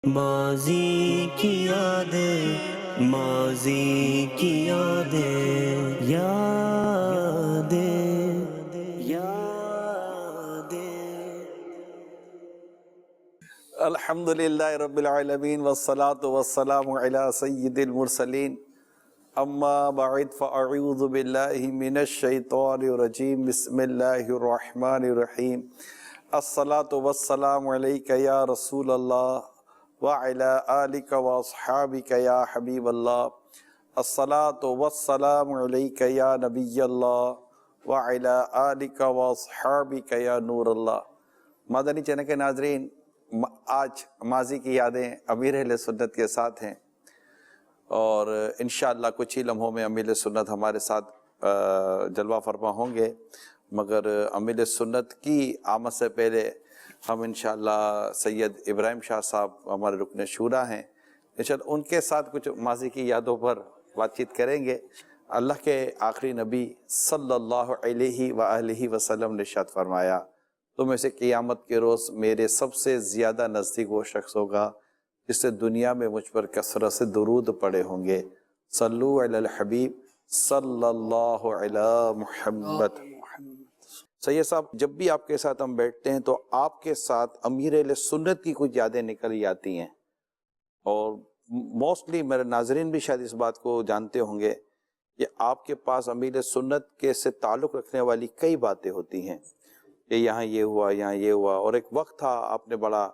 ماضی کی یادیں، ماضی کی یادیں، یادیں، یادیں۔ الحمدللہ رب العالمین والصلاة والسلام علی سید المرسلین، اما بعد فاعوذ باللہ من الشیطان الرجیم، بسم اللہ الرحمن الرحیم۔ الصلاة والسلام علیک یا رسول اللہ وعلی آلک واصحابک یا حبیب اللہ۔ الصلاة والسلام علیک یا نبی اللہ وعلی آلک واصحابک یا نور اللہ۔ مدنی چینل کے ناظرین، آج ماضی کی یادیں امیر اہل سنت کے ساتھ ہیں، اور انشاءاللہ کچھ ہی لمحوں میں امیر سنت ہمارے ساتھ جلوہ فرما ہوں گے، مگر امیر سنت کی آمد سے پہلے ہم انشاءاللہ سید ابراہیم شاہ صاحب ہمارے رکن شورا ہیں، انشاءاللہ ان کے ساتھ کچھ ماضی کی یادوں پر بات چیت کریں گے۔ اللہ کے آخری نبی صلی اللہ علیہ وآلہ وسلم نے ارشاد فرمایا، تم میں سے قیامت کے روز میرے سب سے زیادہ نزدیک وہ شخص ہوگا جس سے دنیا میں مجھ پر کثرت سے درود پڑے ہوں گے۔ صلو علی الحبیب صلی اللہ علی محمد۔ سید صاحب، جب بھی آپ کے ساتھ ہم بیٹھتے ہیں تو آپ کے ساتھ امیر اہل سنت کی کچھ یادیں نکل آتی ہیں، اور موسٹلی میرے ناظرین بھی شاید اس بات کو جانتے ہوں گے کہ آپ کے پاس امیر سنت کے سے تعلق رکھنے والی کئی باتیں ہوتی ہیں کہ یہاں یہ ہوا، یہاں یہ ہوا، اور ایک وقت تھا آپ نے بڑا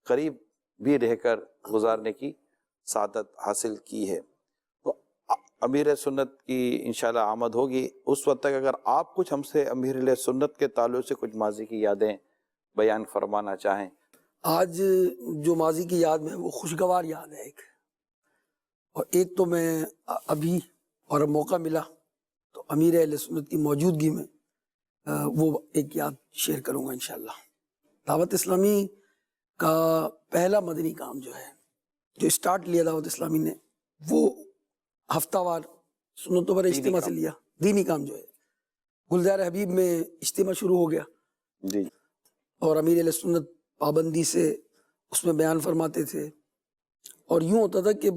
قریب بھی رہ کر گزارنے کی سعادت حاصل کی ہے۔ تو امیر سنت کی انشاءاللہ آمد ہوگی، اس وقت تک اگر آپ کچھ ہم سے امیر سنت کے تعلق سے کچھ ماضی کی یادیں بیان فرمانا چاہیں۔ آج جو ماضی کی یاد میں وہ خوشگوار یاد ہے ایک، اور ایک تو میں ابھی اور موقع ملا تو امیر اہل سنت کی موجودگی میں وہ ایک یاد شیئر کروں گا انشاءاللہ۔ دعوت اسلامی کا پہلا مدنی کام جو اسٹارٹ لیا دعوت اسلامی نے، وہ ہفتہ وار سنتوں پر اجتماع سے لیا۔ دینی کام گلزار حبیب میں اجتماع شروع ہو گیا جی، اور امیر اہل سنت پابندی سے اس میں بیان فرماتے تھے، اور یوں ہوتا تھا کہ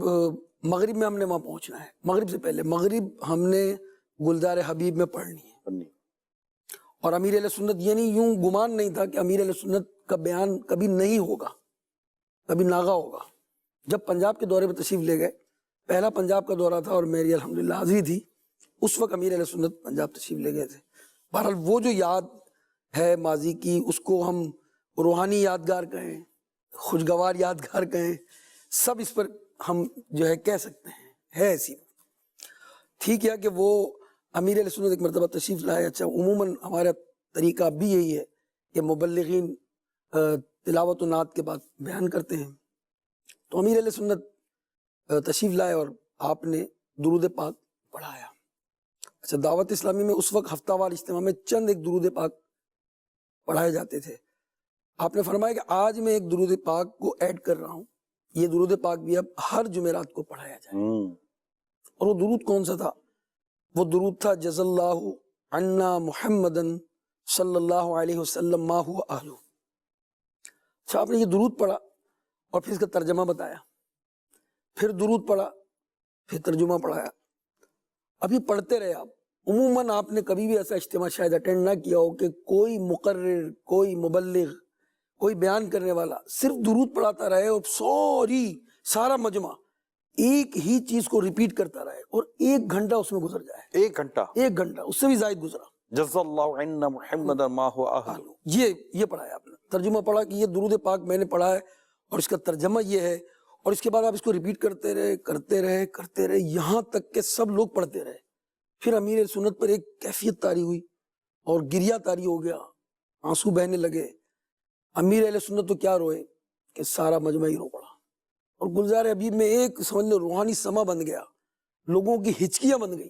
مغرب میں ہم نے وہاں پہنچنا ہے، مغرب سے پہلے مغرب ہم نے گلزار حبیب میں پڑھنی ہے۔ اور امیر اہل سنت یعنی یوں گمان نہیں تھا کہ امیر اہل سنت کا بیان کبھی نہیں ہوگا، کبھی ناغا ہوگا۔ جب پنجاب کے دورے پہ تشریف لے گئے، پہلا پنجاب کا دورہ تھا اور میری الحمدللہ حاضری تھی، اس وقت امیر اہل سنت پنجاب تشریف لے گئے تھے۔ بہرحال وہ جو یاد ہے ماضی کی، اس کو ہم روحانی یادگار کہیں، خوشگوار یادگار کہیں، سب اس پر ہم کہہ سکتے ہیں، ہے ایسی۔ ٹھیک ہے کہ وہ امیر اہل سنت ایک مرتبہ تشریف لائے۔ اچھا، عموماً ہمارا طریقہ اب بھی یہی ہے کہ مبلغین تلاوت و نعت کے بعد بیان کرتے ہیں، تو امیر اہل سنت تشریف لائے اور آپ نے درود پاک پڑھایا۔ اچھا، دعوت اسلامی میں اس وقت ہفتہ وار اجتماع میں چند ایک درود پاک پڑھائے جاتے تھے۔ آپ نے فرمایا کہ آج میں ایک درود پاک کو ایڈ کر رہا ہوں، یہ درود پاک بھی اب ہر جمعرات کو پڑھایا جائے۔ اور وہ درود کون سا تھا؟ وہ درود تھا جزا اللہ عنا محمدن صلی اللہ علیہ وسلم ما ہوا اہلو۔ اچھا، آپ نے یہ درود پڑھا اور پھر اس کا ترجمہ بتایا، پھر درود پڑھا، پھر ترجمہ پڑھایا۔ ابھی پڑھتے رہے آپ۔ عموماً آپ نے کبھی بھی ایسا اجتماع شاید اٹینڈ نہ کیا ہو کہ کوئی مقرر، کوئی مبلغ، کوئی بیان کرنے والا صرف درود پڑھاتا رہے اور سارا مجمع ایک ہی چیز کو ریپیٹ کرتا رہے اور 1 گھنٹہ اس میں گزر جائے۔ 1 گھنٹہ، 1 گھنٹہ اس سے بھی زائد گزرا۔ جزا اللہ عنا محمد ما هو اہل۔ یہ پڑھا ہے آپ نے، ترجمہ پڑھا کہ یہ درود پاک میں نے پڑھا ہے اور اس کا ترجمہ یہ ہے، اور اس کے بعد آپ اس کو ریپیٹ کرتے رہے کرتے رہے کرتے رہے، یہاں تک کہ سب لوگ پڑھتے رہے۔ پھر امیر سنت پر ایک کیفیت طاری ہوئی اور گریہ طاری ہو گیا، آنسو بہنے لگے۔ امیر اہل سنت تو کیا روئے کہ سارا مجمع ہی رو پڑا، اور گلزار حبیب میں ایک سمجھ لو روحانی سما بن گیا، لوگوں کی ہچکیاں بن گئی،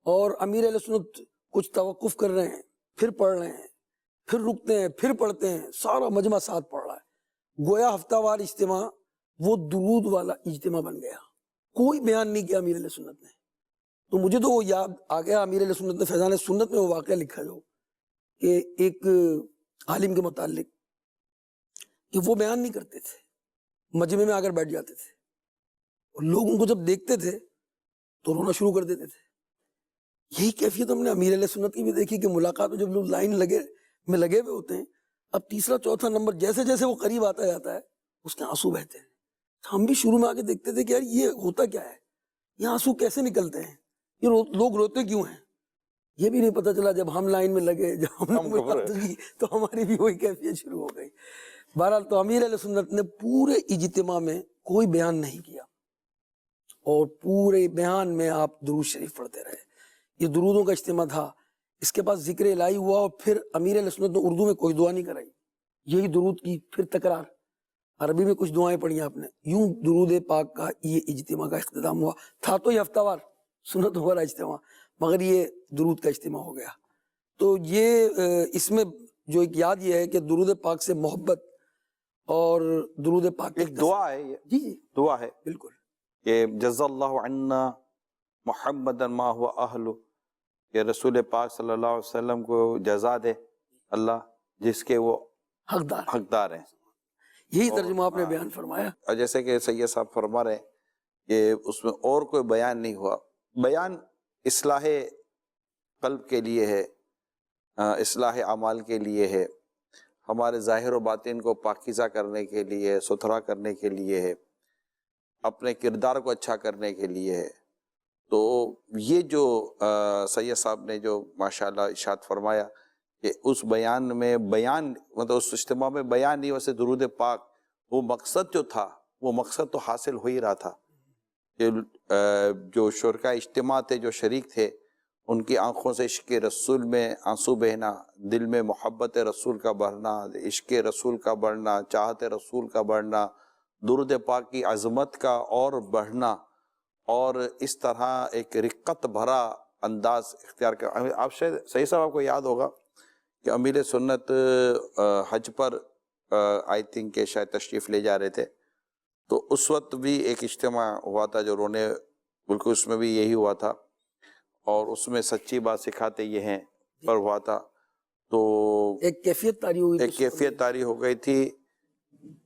اور امیر اہل سنت کچھ توقف کر رہے ہیں، پھر پڑھ رہے ہیں، پھر رکتے ہیں، پھر پڑھتے ہیں، سارا مجمع ساتھ پڑھ رہا ہے۔ گویا ہفتہ وار اجتماع وہ درود والا اجتماع بن گیا، کوئی بیان نہیں کیا امیر اہل سنت نے۔ تو مجھے تو وہ یاد آ گیا، امیر اہل سنت نے فیضان سنت میں وہ واقعہ لکھا کہ ایک عالم کے متعلق کہ وہ بیان نہیں کرتے تھے، مجمع میں آ کر بیٹھ جاتے تھے اور لوگ ان کو جب دیکھتے تھے تو رونا شروع کر دیتے تھے. یہی کیفیت ہم نے امیر علیہ سنت کی بھی دیکھی کہ ملاقات میں جب لوگ لائن لگے ہوئے ہوتے ہیں, اب تیسرا چوتھا نمبر جیسے جیسے وہ قریب آتا جاتا ہے اس کے آنسو بہتے ہیں. ہم بھی شروع میں آ کے دیکھتے تھے کہ یار یہ ہوتا کیا ہے, یہ آنسو کیسے نکلتے ہیں, یہ لوگ روتے کیوں ہیں. یہ بھی نہیں پتہ چلا جب ہم لائن میں لگے, جب ہم نے ملاقات کی تو ہماری بھی وہی کیفیت شروع ہو گئی. بہرحال تو امیر علیہ سنت نے پورے اجتماع میں کوئی بیان نہیں کیا اور پورے بیان میں آپ درود شریف پڑھتے رہے. یہ درودوں کا اجتماع تھا. اس کے بعد ذکر الہی ہوا اور پھر امیر علیہ سنت نے اردو میں کوئی دعا نہیں کرائی, یہی درود کی پھر تکرار. عربی میں کچھ دعائیں پڑھی آپ نے. یوں درود پاک کا یہ اجتماع کا اختتام ہوا. تھا تو یہ ہفتہ وار سنت والا اجتماع, مگر یہ درود کا اجتماع ہو گیا. تو یہ اس میں جو ایک یاد یہ ہے کہ درود پاک سے محبت اور درود پاک ایک دعا ہے, یہ جی دعا ہے بالکل کہ جزا اللہ عنا محمدا ما هو اہل, کہ رسول پاک صلی اللہ علیہ وسلم کو جزا دے اللہ جس کے وہ حقدار ہیں. یہی ترجمہ آپ نے بیان فرمایا. اور جیسے کہ سید صاحب فرما رہے ہیں کہ اس میں اور کوئی بیان نہیں ہوا. بیان اصلاح قلب کے لیے ہے, اصلاح اعمال کے لیے ہے, ہمارے ظاہر و باطن کو پاکیزہ کرنے کے لیے, ستھرا کرنے کے لیے ہے, اپنے کردار کو اچھا کرنے کے لیے ہے. تو یہ جو سید صاحب نے جو ماشاءاللہ ارشاد فرمایا کہ اس بیان میں بیان مطلب اس اجتماع میں بیان نہیں, ویسے درود پاک وہ مقصد جو تھا وہ مقصد تو حاصل ہو ہی رہا تھا. جو شرکاء اجتماع تھے, جو شریک تھے, ان کی آنکھوں سے عشق رسول میں آنسو بہنا, دل میں محبت رسول کا بڑھنا, عشق رسول کا بڑھنا, چاہت رسول کا بڑھنا, درود پاک کی عظمت کا اور بڑھنا, اور اس طرح ایک رقت بھرا انداز اختیار کر. آپ شاید صحیح صاحب آپ کو یاد ہوگا کہ امیر سنت حج پر آئی تھنک کہ شاید تشریف لے جا رہے تھے, تو اس وقت بھی ایک اجتماع ہوا تھا جو رونے, بالکل اس میں بھی یہی ہوا تھا, اور اس میں سچی بات سکھاتے یہ ہیں پر ہوا تھا. تو ایک کیفیت طاری ہوئی, ایک کیفیت طاری ہو گئی تھی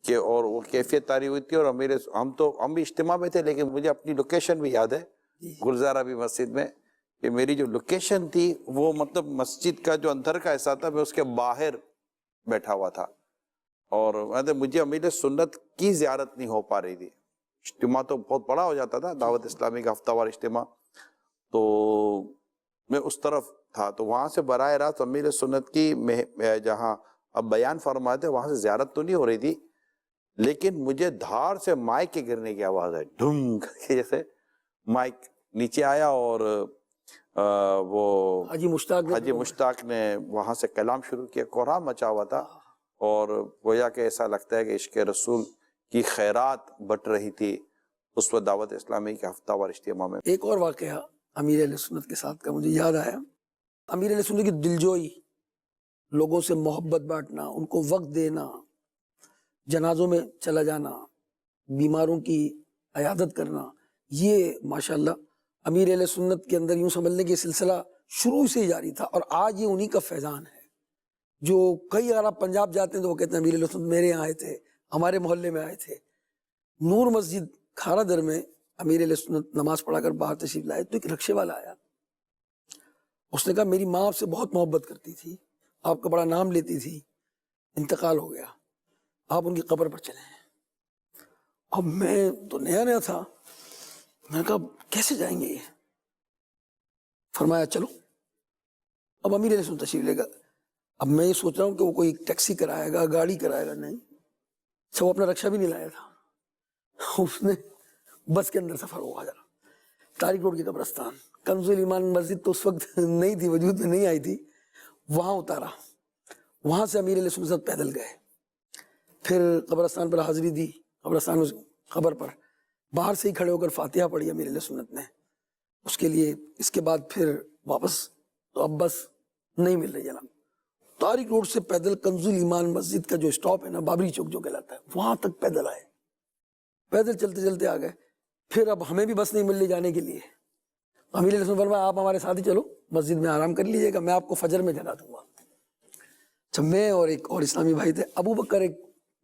کہ, اور وہ کیفیت طاری ہوئی تھی. اور ہم بھی اجتماع میں تھے, لیکن مجھے اپنی لوکیشن بھی یاد ہے گلزار ابھی مسجد میں, کہ میری جو لوکیشن تھی وہ مطلب مسجد کا جو اندر کا حصہ تھا, میں اس کے باہر بیٹھا ہوا تھا, اور مجھے امیر سنت کی زیارت نہیں ہو پا رہی تھی. اجتماع تو بہت بڑا ہو جاتا تھا, دعوت اسلامی کا ہفتہ وار اجتماع, تو میں اس طرف تھا. تو وہاں سے براہ راست امیر سنت کی جہاں اب بیان فرماتے وہاں سے زیارت تو نہیں ہو رہی تھی, لیکن مجھے دھار سے مائک کے گرنے کی آواز ہے, ڈھنگ کر کے, جیسے مائک نیچے آیا اور وہ حاجی مشتاق نے وہاں سے کلام شروع کیا. کوہرام مچا ہوا تھا, اور گویا کہ ایسا لگتا ہے کہ عشق رسول کی خیرات بٹ رہی تھی اس وقت دعوت اسلامی کے ہفتہ وار اجتماع میں. ایک اور واقعہ امیر علیہ سنت کے ساتھ کا مجھے یاد آیا. امیر علیہ سنت کی دلجوئی, لوگوں سے محبت بانٹنا, ان کو وقت دینا, جنازوں میں چلا جانا, بیماروں کی عیادت کرنا, یہ ماشاءاللہ امیر علیہ سنت کے اندر یوں سمجھنے کہ سلسلہ شروع سے جاری تھا. اور آج یہ انہی کا فیضان ہے. جو کئی اگر آپ پنجاب جاتے ہیں تو وہ کہتے ہیں امیر علیہ سنت میرے یہاں آئے تھے, ہمارے محلے میں آئے تھے. نور مسجد کھارا در میں امیر علیہ سنت نماز پڑھا کر باہر تشریف لائے تو ایک رکشے والا آیا. اس نے کہا میری ماں آپ سے بہت محبت کرتی تھی, آپ کا بڑا نام لیتی تھی, انتقال ہو گیا, آپ ان کی قبر پر چلیں. اب میں تو نیا تھا, میں نے کہا کیسے جائیں گے یہ؟ فرمایا چلو. اب امیر علیہ سنت تشریف لے گا. اب میں یہ سوچ رہا ہوں کہ وہ کوئی ٹیکسی کرائے گا, گاڑی کرائے گا, نہیں, وہ اپنا رکشہ بھی نہیں لایا تھا. اس نے بس کے اندر سفر ہوا جا. تاریخ روڈ کی قبرستان, کنز الایمان مسجد تو اس وقت نہیں تھی, وجود میں نہیں آئی تھی, وہاں اتارا. وہاں سے امیر علیہ سنت پیدل گئے, پھر قبرستان پر حاضری دی. قبرستان قبر پر باہر سے ہی کھڑے ہو کر فاتحہ پڑھی امیر علیہ سنت نے اس کے لیے. اس کے بعد پھر واپس, تو اب بس نہیں مل رہی جناب. تاریخ روڈ سے پیدل کنز الایمان مسجد کا جو اسٹاپ ہے نا, بابری چوک جو کہلاتا ہے, وہاں تک پیدل آئے. پیدل چلتے چلتے آ گئے. پھر اب ہمیں بھی بس نہیں مل رہی جانے کے لیے. امیر علیہ سنت فرمایا آپ ہمارے ساتھ ہی چلو, مسجد میں آرام کر لیجیے گا, میں آپ کو فجر میں جگا دوں گا. جب میں اور ایک اور اسلامی بھائی تھے, ابو بکر ایک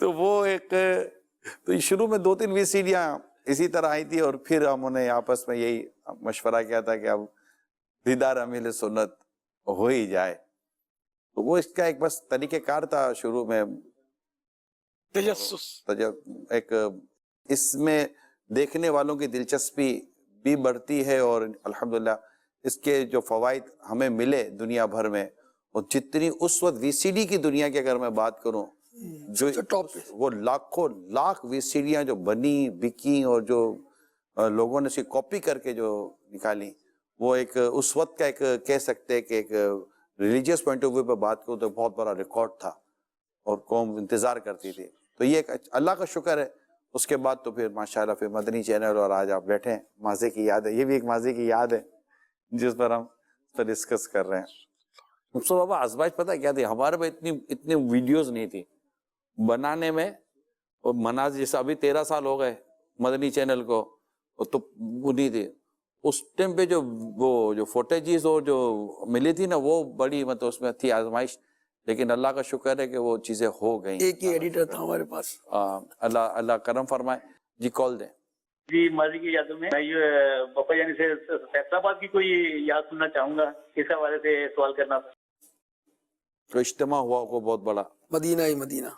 تو وہ ایک تو شروع میں 2-3 ویسیڈیاں اسی طرح آئی تھی، اور پھر ہم نے آپس میں یہی مشورہ کیا تھا کہ اب دیدار امیل سنت ہو ہی جائے. تو وہ اس کا ایک بس طریقہ کار تھا شروع میں. تجسس. ایک اس میں دیکھنے والوں کی دلچسپی بھی بڑھتی ہے، اور الحمدللہ اس کے جو فوائد ہمیں ملے دنیا بھر میں، اور جتنی اس وقت وی سی ڈی کی دنیا کی اگر میں بات کروں، جو ٹاپ پہ وہ لاکھوں لاکھ وی سی ڈیاں جو بنی بکی اور جو لوگوں نے اس کی کاپی کر کے جو نکالی، وہ ایک اس وقت کا ایک کہہ سکتے ہیں کہ ایک ریلیجیس پوائنٹ آف ویو پہ بات کروں تو بہت بڑا ریکارڈ تھا، اور قوم انتظار کرتی تھی. تو یہ ایک اللہ کا شکر ہے. اس کے بعد تو پھر ماشاءاللہ پھر مدنی چینل، اور آج آپ بیٹھے ہیں، ماضی کی یاد ہے، یہ بھی ایک ماضی کی یاد ہے جس پر ہم ڈسکس کر رہے ہیں. تو بابا آزمائش پتہ کیا تھی ہمارے پاس؟ اتنی ویڈیوز نہیں تھی بنانے میں، اور مناظر جیسے ابھی 13 سال ہو گئے مدنی چینل کو، تو وہ نہیں تھی اس ٹائم پہ. جو فوٹیجز اور جو ملی تھی نا، وہ بڑی مطلب اس میں تھی آزمائش. لیکن اللہ کا شکر ہے کہ وہ چیزیں ہو گئیں. ایک ہی ایڈیٹر تھا ہمارے پاس. اللہ کرم فرمائے. جی کال دیں. جی ماضی کی یادوں میں یہ پپا جانی سے فیصلہ آباد کی کوئی یاد سننا چاہوں گا، اس حوالے سے سوال کرنا تھا. تو اجتماع ہوا کو بہت بڑا مدینہ ہی مدینہ.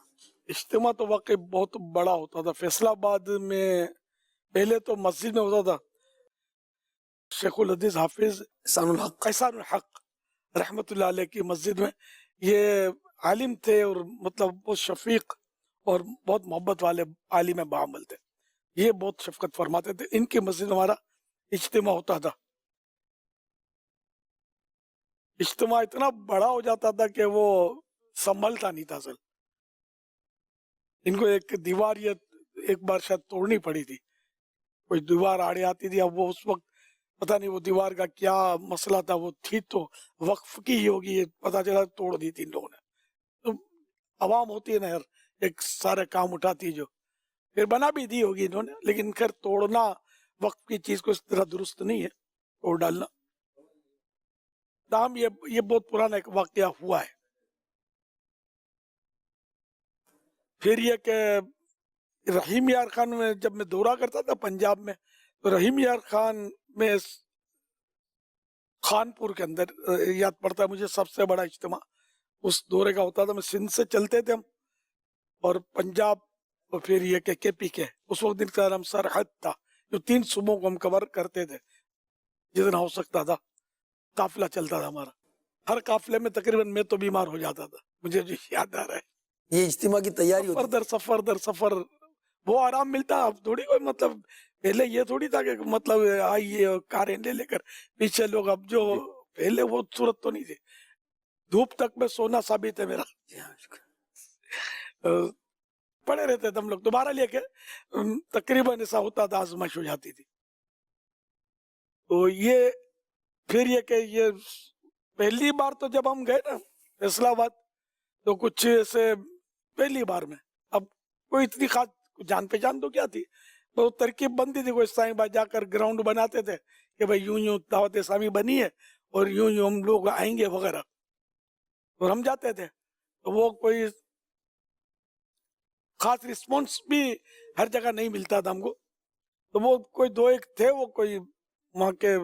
اجتماع تو واقعی بہت بڑا ہوتا تھا. فیصلہ آباد میں پہلے تو مسجد میں ہوتا تھا. شیخ الحدیث حافظ احسان الحق رحمت اللہ علیہ کی مسجد میں. یہ عالم تھے، اور مطلب بہت شفیق اور بہت محبت والے عالم بعمل تھے. یہ بہت شفقت فرماتے تھے. ان کی مسجد ہمارا اجتماع ہوتا تھا. اجتماع اتنا بڑا ہو جاتا تھا کہ وہ سنبھلتا نہیں تھا. اصل ان کو ایک دیوار یہ ایک بار شاید توڑنی پڑی تھی، کوئی دیوار آڑے آتی تھی. اب وہ اس وقت پتہ نہیں وہ دیوار کا کیا مسئلہ تھا، وہ تھی تو وقف کی ہی ہوگی، یہ پتہ چلا توڑ دی تھی ان لوگوں نے. تو عوام ہوتی ہے نا یار، ایک سارے کام اٹھاتی جو پھر بنا بھی دی ہوگی انہوں نے، لیکن خیر توڑنا وقف کی چیز کو اس طرح درست نہیں ہے، توڑ ڈالنا. تاہم یہ بہت پرانا ایک واقعہ ہوا ہے. پھر یہ کہ رحیم یار خان میں جب میں دورہ کرتا تھا پنجاب میں، تو رحیم یار خان میں خانپور کے اندر یاد پڑتا ہے مجھے سب سے بڑا اجتماع اس دورے کا ہوتا تھا. میں سندھ سے چلتے تھے ہم، اور پنجاب، اور پھر یہ کہ کے پی کے اس وقت ان کا نام سرحد تھا، جو 3 صوبوں کو ہم کور کرتے تھے جتنا ہو سکتا تھا. قافلہ چلتا تھا ہمارا. ہر قافلے میں تقریباً میں تو بیمار ہو جاتا تھا، مجھے جو یاد آ رہا ہے. یہ اجتماع کی تیاری ہوتی سفر در سفر در سفر وہ آرام ملتا. اب تھوڑی کوئی مطلب پہلے یہ تھوڑی تھا کہ مطلب آئیے کاریں لے کر پیچھے لوگ. اب جو پہلے وہ صورت تو نہیں تھی. دھوپ تک میں سونا ثابت ہے میرا. پڑے رہتے تھے ہم لوگ. دوبارہ لے کے تقریباً ایسا ہوتا تھا، آزمائش ہو جاتی تھی. تو یہ پھر یہ کہ یہ پہلی بار تو جب ہم گئے نا فیصلہ آباد، تو کچھ ایسے پہلی بار میں اب کوئی اتنی خاص جان پہچان تو کیا تھی، وہ ترکیب بنتی تھی. کوئی سائیں بھائی جا کر گراؤنڈ بناتے تھے کہ بھائی یوں یوں دعوت اسلامی بنی ہے اور یوں یوں ہم لوگ آئیں گے وغیرہ، اور ہم جاتے تھے. تو وہ کوئی خاص رسپانس بھی ہر جگہ نہیں ملتا تھا ہم کو. تو وہ کوئی 2-1 تھے، وہ کوئی وہاں کے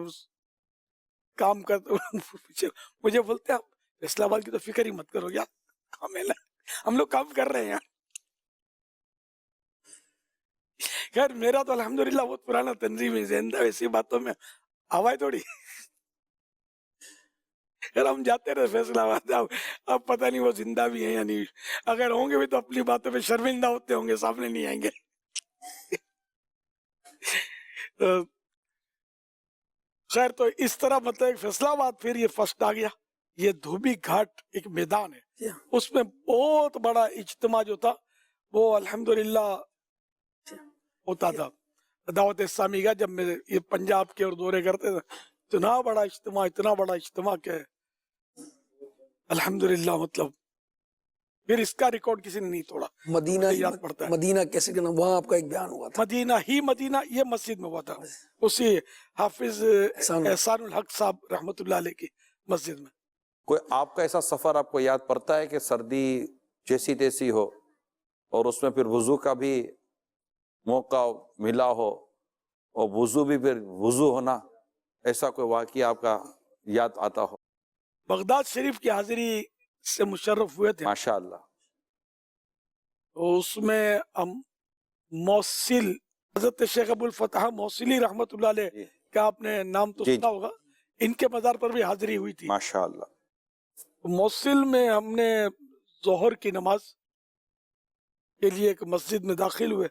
کام کرتے مجھے بولتے ہیں فیصلہ آباد کی تو فکر ہی مت کرو یار، ہم لوگ کام کر رہے ہیں. خیر میرا تو الحمدللہ بہت پرانا تنظیم زندہ، ایسی باتوں میں آواز تھوڑی. خیر ہم جاتے رہے فیصلہ آباد. اب پتہ نہیں وہ زندہ بھی ہیں یا نہیں. اگر ہوں گے بھی تو اپنی باتوں پہ شرمندہ ہوتے ہوں گے، سامنے نہیں آئیں گے. خیر تو اس طرح مطلب فیصلہ آباد. پھر یہ فرسٹ آ گیا. یہ دھوبی گھاٹ ایک میدان ہے، اس میں بہت بڑا اجتماع جو تھا وہ الحمدللہ ہوتا تھا دعوت اسلامی کا. جب میں یہ پنجاب کے اور دورے کرتے تھے، اتنا بڑا اجتماع کہ الحمدللہ مطلب پھر اس کا ریکارڈ کسی نے نہیں توڑا. مدینہ یاد پڑتا ہے مدینہ کیسے کرنا، وہاں آپ کا ایک بیان ہوا تھا. مدینہ یہ مسجد میں ہوا تھا، اسی حافظ احسان الحق صاحب رحمت اللہ علیہ کی مسجد میں. کوئی آپ کا ایسا سفر آپ کو یاد پڑتا ہے کہ سردی جیسی تیسی ہو، اور اس میں پھر وضو کا بھی موقع ملا ہو اور وضو بھی پھر وضو ہونا، ایسا کوئی واقعہ آپ کا یاد آتا ہو؟ بغداد شریف کی حاضری سے مشرف ہوئے تھے، ماشاء اللہ. اس میں ہم موصل حضرت شیخ ابو الفتح موصلی رحمت اللہ علیہ جی. کا آپ نے نام تو جی. سنا ہوگا، ان کے مزار پر بھی حاضری ہوئی تھی. ماشاء اللہ. موصل میں ہم نے ظہر کی نماز کے لیے ایک مسجد میں داخل ہوئے.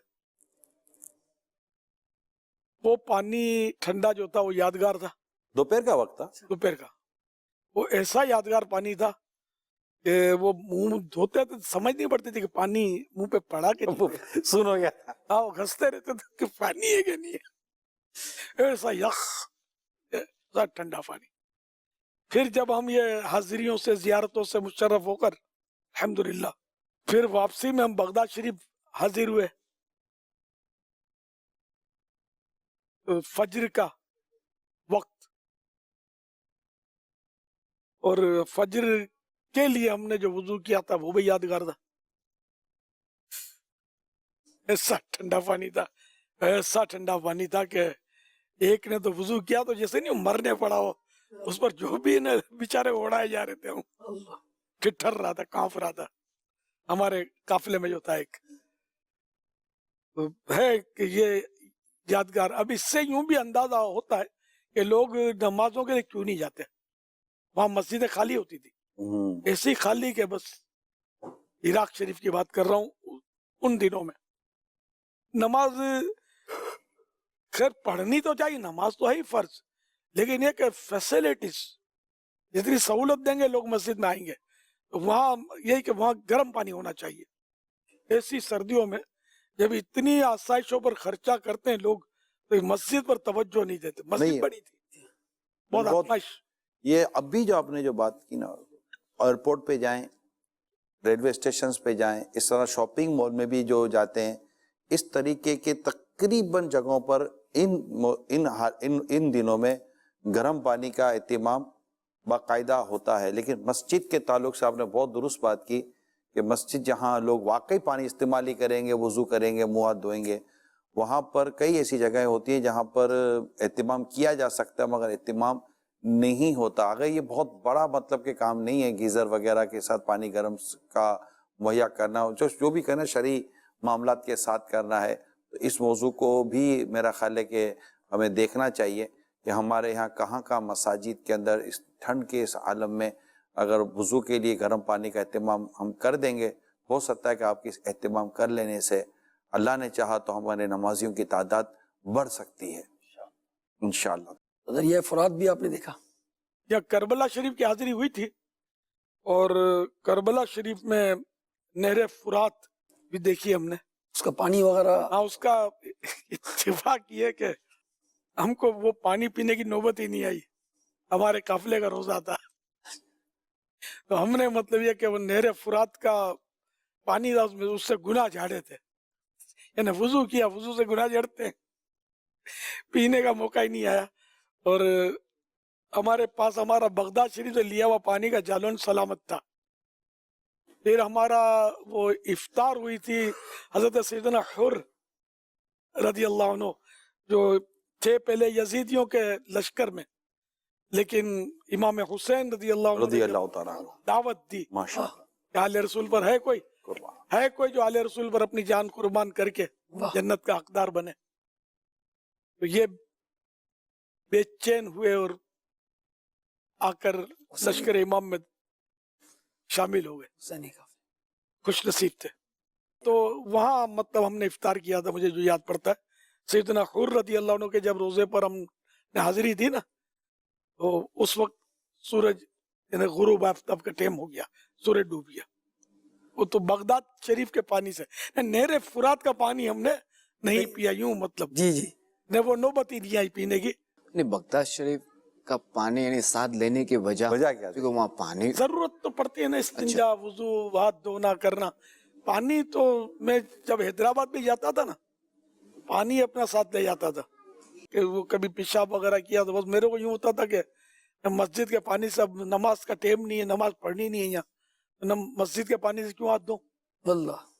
وہ پانی ٹھنڈا جو تھا وہ یادگار تھا، دوپہر کا وقت تھا. دوپہر کا. وہ ایسا یادگار پانی تھا کہ وہ منہ دھوتے تھے سمجھ نہیں پڑتی تھی کہ پانی منہ پہ پڑا کہ نہیں. سنو گیا. وہ گھستے رہتے تھے کہ پانی ہے کہ نہیں ہے، ایسا یخ ایسا ٹھنڈا پانی. پھر جب ہم یہ حاضریوں سے زیارتوں سے مشرف ہو کر الحمدللہ پھر واپسی میں ہم بغداد شریف حاضر ہوئے. فجر کا وقت، اور فجر کے لیے ہم نے جو وضو کیا تھا وہ بھی یادگار تھا. ایسا ٹھنڈا پانی تھا، ایسا ٹھنڈا پانی تھا کہ ایک نے تو وضو کیا تو جیسے نہیں مرنے پڑا ہو، اس پر جو بھی نا بیچارے اڑائے جا رہے تھے، ٹھٹر رہا تھا، کانپ رہا تھا. ہمارے قافلے میں جو تھا ایک ہے کہ یہ یادگار. اب اس سے یوں بھی اندازہ ہوتا ہے کہ لوگ نمازوں کے لیے کیوں نہیں جاتے. وہاں مسجدیں خالی ہوتی تھی، ایسی خالی کہ بس عراق شریف کی بات کر رہا ہوں ان دنوں میں. نماز خیر پڑھنی تو چاہیے، نماز تو ہے ہی فرض، لیکن یہ کہ فیسلٹیز جتنی سہولت دیں گے لوگ مسجد میں آئیں گے. وہاں یہی کہ وہاں گرم پانی ہونا چاہیے. ایسی سردیوں میں جب اتنی آسائشوں پر خرچہ کرتے ہیں لوگ تو مسجد پر توجہ نہیں دیتے. مسجد بڑی تھی، بہت آسائش. یہ اب بھی جو آپ نے جو بات کی نا، ایئرپورٹ پہ جائیں، ریلوے اسٹیشنز پہ جائیں، اس طرح شاپنگ مال میں بھی جو جاتے ہیں، اس طریقے کے تقریباً جگہوں پر ان دنوں میں گرم پانی کا اہتمام باقاعدہ ہوتا ہے. لیکن مسجد کے تعلق سے آپ نے بہت درست بات کی کہ مسجد جہاں لوگ واقعی پانی استعمال ہی کریں گے، وضو کریں گے، منہ ہاتھ دھوئیں گے، وہاں پر کئی ایسی جگہیں ہوتی ہیں جہاں پر اہتمام کیا جا سکتا ہے مگر اہتمام نہیں ہوتا. اگر یہ بہت بڑا مطلب کہ کام نہیں ہے گیزر وغیرہ کے ساتھ پانی گرم کا مہیا کرنا، جو بھی کرنا شرعی معاملات کے ساتھ کرنا ہے. تو اس موضوع کو بھی میرا خیال ہے کہ ہمیں دیکھنا چاہیے کہ ہمارے یہاں کہاں کہاں مساجد کے اندر اس ٹھنڈ کے اس عالم میں اگر وضو کے لیے گرم پانی کا اہتمام ہم کر دیں گے، ہو سکتا ہے کہ آپ کی اہتمام کر لینے سے اللہ نے چاہا تو ہمارے نمازیوں کی تعداد بڑھ سکتی ہے انشاءاللہ. اگر یہ فرات بھی آپ نے دیکھا، یا کربلا شریف کی حاضری ہوئی تھی، اور کربلا شریف میں نہر فرات بھی دیکھی ہم نے. اس کا پانی وغیرہ ہاں، اس کا اتفاق یہ کہ ہم کو وہ پانی پینے کی نوبت ہی نہیں آئی. ہمارے قافلے کا روزہ تھا تو ہم نے مطلب یہ کہ وہ نہر فرات کا پانی تھا، اس سے گناہ جھاڑے تھے. یعنی وضو کیا، وضو سے گناہ جھڑتے ہیں، پینے کا موقع ہی نہیں آیا. اور ہمارے پاس ہمارا بغداد شریف سے لیا ہوا پانی کا جالون سلامت تھا. پھر ہمارا وہ افطار ہوئی تھی حضرت سیدنا حر رضی اللہ عنہ، جو تھے پہلے یزیدیوں کے لشکر میں، لیکن امام حسین رضی اللہ عنہ رضی نے اللہ تعالیٰ عنہ. دعوت دی ماشاءاللہ. کہ آل رسول پر ہے کوئی جو آل رسول پر اپنی جان قربان کر کے جنت کا حقدار بنے. تو یہ بے چین ہوئے اور آ کر لشکر امام میں شامل ہو گئے. حسینی کا خوش نصیب تھے. تو وہاں مطلب ہم نے افطار کیا تھا. مجھے جو یاد پڑتا ہے سیدنا حر رضی اللہ عنہ کے جب روزے پر ہم نے حاضری دی نا، تو اس وقت سورج یعنی غروب آفتاب کا ٹائم ہو گیا، سورج ڈوب گیا. وہ تو بغداد شریف کے پانی سے، نہر فرات کا پانی ہم نے نہیں پیا. یوں مطلب جی نے وہ نوبت ہی نہیں آئی پینے کی. نہیں، بغداد شریف کا پانی یعنی ساتھ لینے کی وجہ وجہ کیا تھی؟ کیونکہ وہاں پانی ضرورت تو پڑتی ہے نا، استنجا، وضو، ہاتھ دھونا کرنا. پانی تو میں جب حیدرآباد بھی جاتا تھا نا، پانی اپنا ساتھ لے جاتا تھا کہ وہ کبھی پیشاب وغیرہ کیا تو بس میرے کو یوں ہوتا تھا کہ مسجد کے پانی سے نماز کا ٹائم نہیں ہے، نماز پڑھنی نہیں ہے یہاں، مسجد کے پانی سے کیوں ہاتھ دوں. واللہ